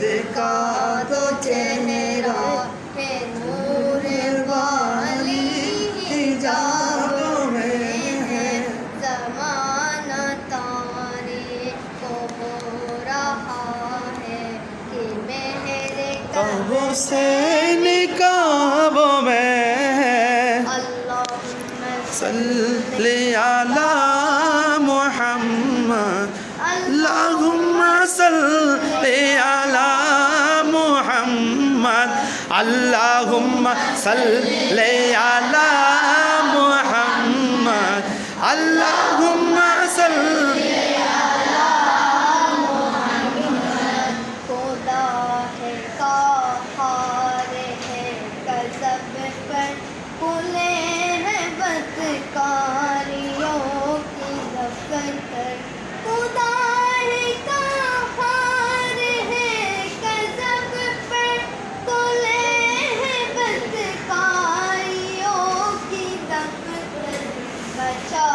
दिखा दो चेहरा है नूर वाली हिजाबों में है ज़माना तारीख को हो रहा है कि मेरे कब से निकाबों में है सल्ली अला मुहम्मद अल्लाहुम्मा सल्ली अला मुहम्मद अल्लाहुम्मा सल्ली अला मुहम्मद अल्लाहुम्मा सल्ली खुदा है क़हार है गज़ब पर खुले हैं बदकारियों की दफ्तर खुदा है क़हार है गज़ब पर खुले हैं बदकारियों की दफ्तर बचा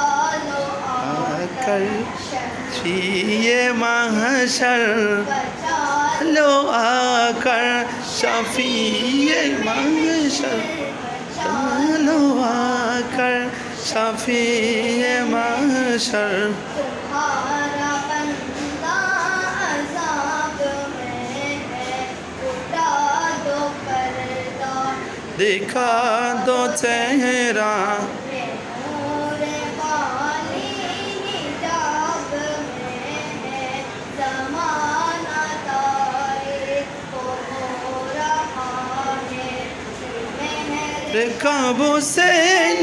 लो आकर ये महशर बचा लो आकर शफीए महशर लो आकर शफीए महशर तुम्हारा बंदा अज़ाब में है उठा दो पर्दा दिखा दो चेहरा ये नूर वाली हिजाब में है ज़माना तारीख को हो रहा है कि मेरे कब से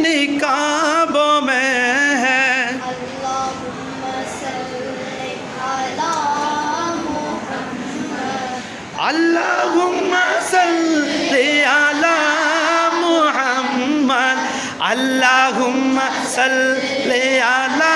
निकाबों में है अल्लाहुम्मा सल्ली अला मुहम्मद अल्लाहुम्मा सल्ली अला मुहम्मद अल्लाहुम्मा सल्ली अला